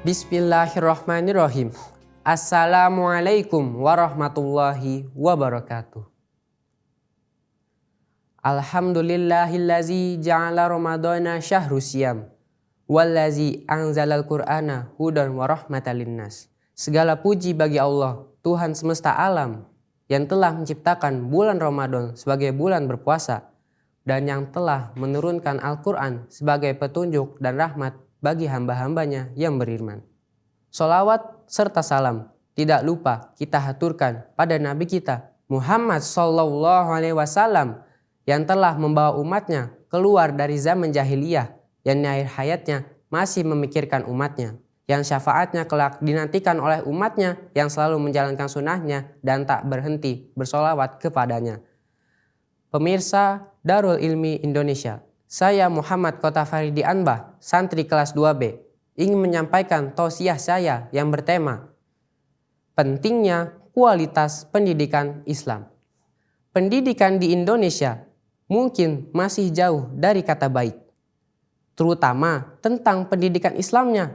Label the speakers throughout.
Speaker 1: Bismillahirrahmanirrahim. Assalamualaikum warahmatullahi wabarakatuh. Alhamdulillahillazi ja'ala ramadhana syahru siyam wallazi anzalal qur'ana hudan wa rahmatan linnas. Segala puji bagi Allah, Tuhan semesta alam, yang telah menciptakan bulan Ramadan sebagai bulan berpuasa dan yang telah menurunkan Al-Quran sebagai petunjuk dan rahmat bagi hamba-hambanya yang beriman. Sholawat serta salam tidak lupa kita haturkan pada Nabi kita Muhammad Sallallahu Alaihi Wasallam yang telah membawa umatnya keluar dari zaman jahiliyah yang di akhir hayatnya masih memikirkan umatnya, yang syafaatnya kelak dinantikan oleh umatnya yang selalu menjalankan sunnahnya dan tak berhenti bersolawat kepadanya. Pemirsa Darul Ilmi Indonesia, saya Muhammad Kota Faridi Anbah, santri kelas 2B, ingin menyampaikan tausiah saya yang bertema pentingnya kualitas pendidikan Islam. Pendidikan di Indonesia mungkin masih jauh dari kata baik, terutama tentang pendidikan Islamnya,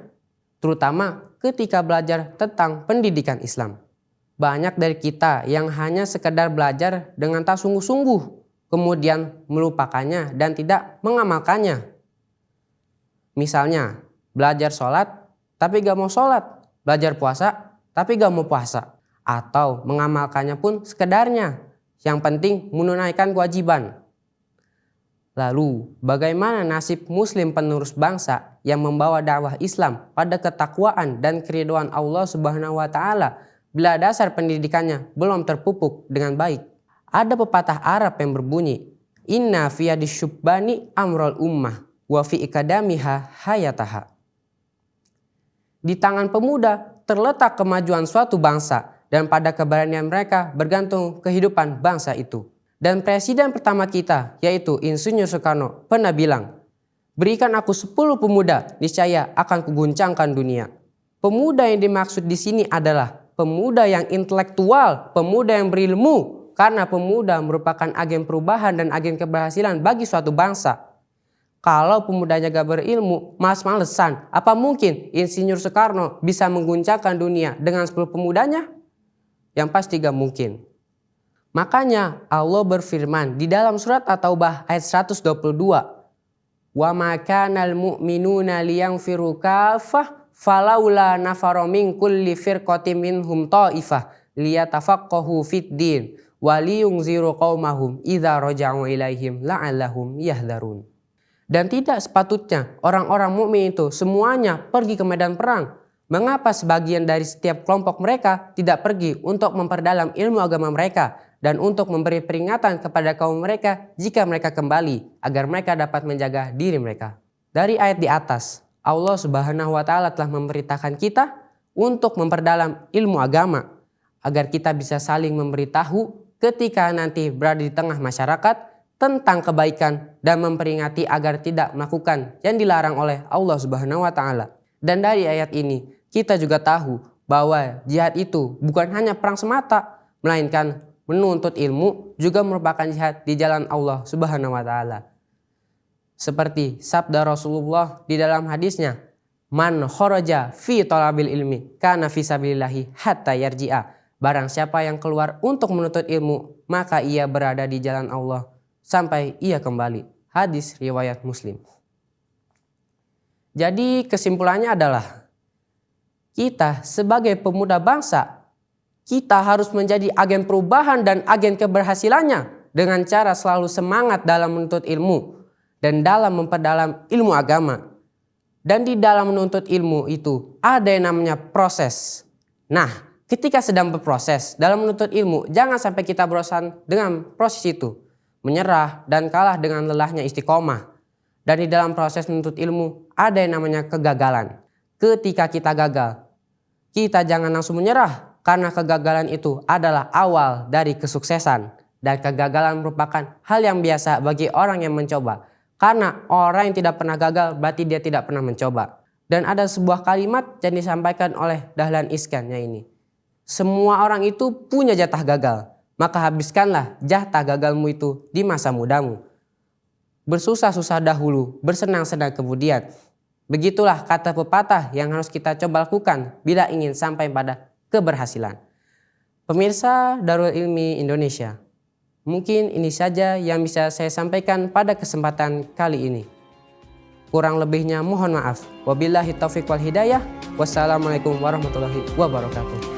Speaker 1: terutama ketika belajar tentang pendidikan Islam. Banyak dari kita yang hanya sekedar belajar dengan tak sungguh-sungguh, kemudian melupakannya dan tidak mengamalkannya. Misalnya, belajar sholat tapi gak mau sholat, belajar puasa tapi gak mau puasa, atau mengamalkannya pun sekedarnya, yang penting menunaikan kewajiban. Lalu, bagaimana nasib muslim penerus bangsa yang membawa dakwah Islam pada ketakwaan dan keridhaan Allah Subhanahu wa Ta'ala bila dasar pendidikannya belum terpupuk dengan baik? Ada pepatah Arab yang berbunyi, "Inna fi yadisyubbani amrul ummah wa fi ikadamiha hayataha." Di tangan pemuda terletak kemajuan suatu bangsa dan pada keberanian mereka bergantung kehidupan bangsa itu. Dan presiden pertama kita, yaitu Insinyur Soekarno, pernah bilang, "Berikan aku 10 pemuda, niscaya akan kuguncangkan dunia." Pemuda yang dimaksud di sini adalah pemuda yang intelektual, pemuda yang berilmu, karena pemuda merupakan agen perubahan dan agen keberhasilan bagi suatu bangsa. Kalau pemudanya gak berilmu, males-malesan, apa mungkin Insinyur Soekarno bisa mengguncangkan dunia dengan 10 pemudanya? Yang pasti gak mungkin. Makanya Allah berfirman di dalam surat At-Taubah ayat 122, "Wa ma kanal mu'minuna liyanfiru kaffah falaula nafara min kulli firqatin minhum ta'ifah liyatafaqqahu fid din wa liyunziru qaumahum idza raja'u ilaihim la'allahum yahdharun." Dan tidak sepatutnya orang-orang mukmin itu semuanya pergi ke medan perang. Mengapa sebagian dari setiap kelompok mereka tidak pergi untuk memperdalam ilmu agama mereka dan untuk memberi peringatan kepada kaum mereka jika mereka kembali agar mereka dapat menjaga diri mereka? Dari ayat di atas, Allah Subhanahu wa Ta'ala telah memberitakan kita untuk memperdalam ilmu agama agar kita bisa saling memberitahu ketika nanti berada di tengah masyarakat tentang kebaikan dan memperingati agar tidak melakukan yang dilarang oleh Allah Subhanahu wa Ta'ala. Dan dari ayat ini kita juga tahu bahwa jihad itu bukan hanya perang semata, melainkan menuntut ilmu juga merupakan jihad di jalan Allah Subhanahu wa Ta'ala. Seperti sabda Rasulullah di dalam hadisnya, "Man kharaja fi talabil ilmi kana fi sabilillahi hatta yarji'a." Barang siapa yang keluar untuk menuntut ilmu, maka ia berada di jalan Allah sampai ia kembali. Hadis riwayat Muslim. Jadi kesimpulannya adalah kita sebagai pemuda bangsa, kita harus menjadi agen perubahan dan agen keberhasilannya dengan cara selalu semangat dalam menuntut ilmu dan dalam memperdalam ilmu agama. Dan di dalam menuntut ilmu itu ada yang namanya proses. Nah, ketika sedang berproses dalam menuntut ilmu, jangan sampai kita bosan dengan proses itu, menyerah dan kalah dengan lelahnya istiqomah. Dan di dalam proses menuntut ilmu ada yang namanya kegagalan. Ketika kita gagal, kita jangan langsung menyerah, karena kegagalan itu adalah awal dari kesuksesan. Dan kegagalan merupakan hal yang biasa bagi orang yang mencoba. Karena orang yang tidak pernah gagal berarti dia tidak pernah mencoba. Dan ada sebuah kalimat yang disampaikan oleh Dahlan Iskan ini, "Semua orang itu punya jatah gagal. Maka habiskanlah jatah gagalmu itu di masa mudamu. Bersusah-susah dahulu, bersenang-senang kemudian." Begitulah kata pepatah yang harus kita coba lakukan bila ingin sampai pada keberhasilan. Pemirsa Darul Ilmi Indonesia, mungkin ini saja yang bisa saya sampaikan pada kesempatan kali ini. Kurang lebihnya mohon maaf. Wabillahi taufiq wal hidayah. Wassalamualaikum warahmatullahi wabarakatuh.